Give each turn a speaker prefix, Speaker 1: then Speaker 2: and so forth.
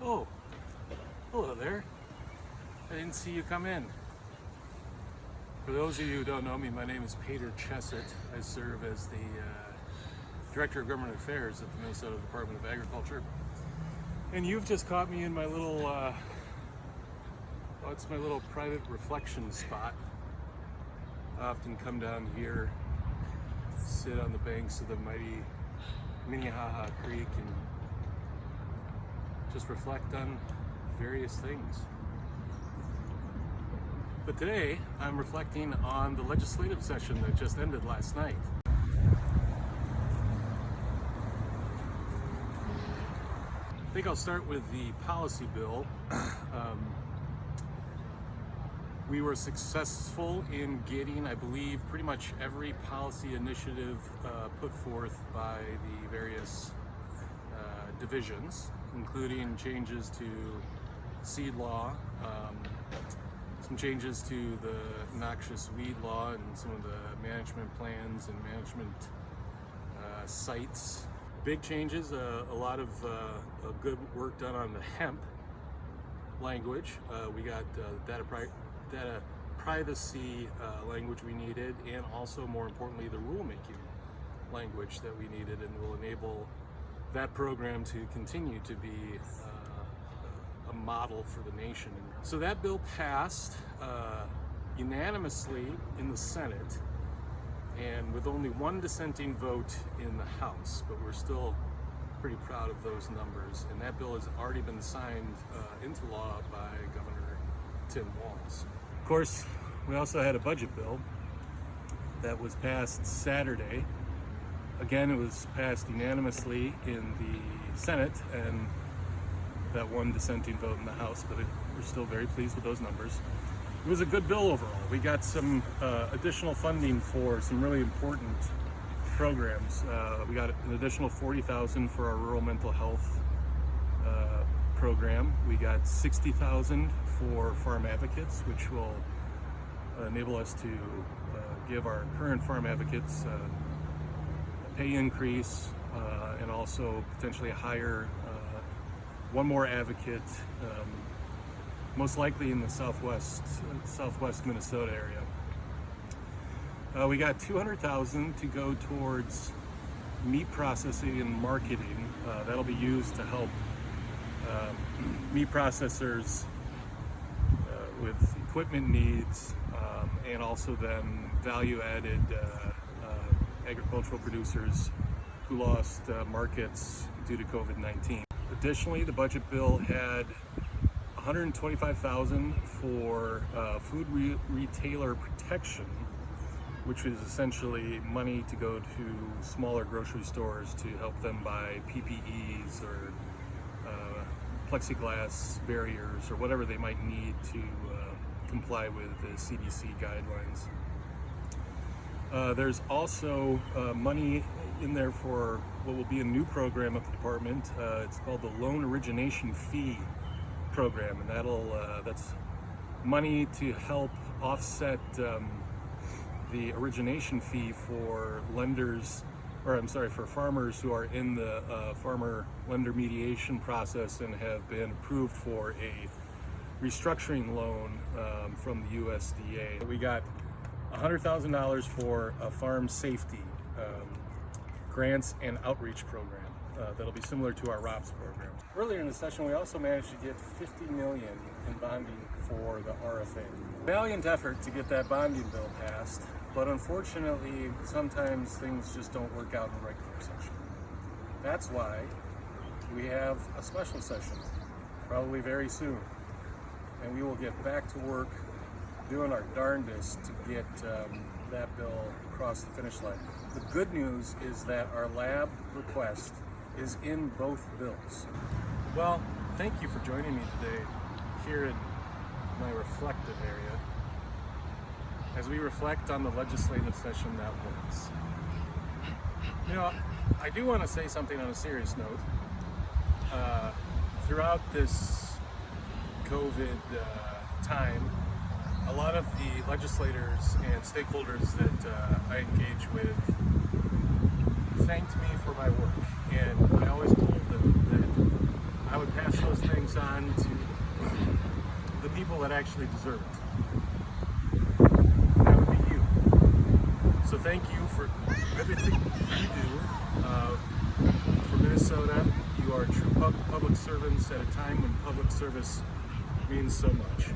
Speaker 1: Oh, hello there. I didn't see you come in. For those of you who don't know me, my name is Peter Chesset. I serve as the Director of Government Affairs at the Minnesota Department of Agriculture. And you've just caught me in my little, it's my little private reflection spot. I often come down here, sit on the banks of the mighty Minnehaha Creek and just reflect on various things. But today, I'm reflecting on the legislative session that just ended last night. I think I'll start with the policy bill. We were successful in getting, I believe, pretty much every policy initiative put forth by the various divisions, including changes to seed law, some changes to the noxious weed law and some of the management plans and management sites. Big changes, a lot of good work done on the hemp language. We got data privacy language we needed, and also more importantly the rulemaking language that we needed, and will enable that program to continue to be a model for the nation. So that bill passed unanimously in the Senate, and with only one dissenting vote in the House, but we're still pretty proud of those numbers. And that bill has already been signed into law by Governor Tim Walz. Of course, we also had a budget bill that was passed Saturday. Again, it was passed unanimously in the Senate and that one dissenting vote in the House, but we're still very pleased with those numbers. It was a good bill overall. We got some additional funding for some really important programs. We got an additional $40,000 for our rural mental health program. We got $60,000 for farm advocates, which will enable us to give our current farm advocates a pay increase and also potentially hire one more advocate, most likely in the southwest Minnesota area. We got $200,000 to go towards meat processing and marketing. That'll be used to help meat processors with equipment needs, and also then value-added agricultural producers who lost markets due to COVID-19. Additionally, the budget bill had $125,000 for food retailer protection, which is essentially money to go to smaller grocery stores to help them buy PPEs or plexiglass barriers or whatever they might need to comply with the CDC guidelines. There's also money in there for what will be a new program at the department. It's called the Loan Origination Fee Program, and that's money to help offset the origination fee for for farmers who are in the farmer lender mediation process and have been approved for a restructuring loan from the USDA. We got $100,000 for a farm safety grants and outreach program that'll be similar to our ROPS program. Earlier in the session, we also managed to get $50 million in bonding for the RFA. Valiant effort to get that bonding bill passed, but unfortunately, sometimes things just don't work out in the regular session. That's why we have a special session, probably very soon, and we will get back to work doing our darndest to get that bill across the finish line. The good news is that our lab request is in both bills. Well, thank you for joining me today here in my reflective area as we reflect on the legislative session that was. You know, I do want to say something on a serious note. Throughout this COVID time, a lot of the legislators and stakeholders that I engage with thanked me for my work, and I always told them that I would pass those things on to the people that actually deserve it. That would be you. So thank you for everything you do for Minnesota. You are true public servants at a time when public service means so much.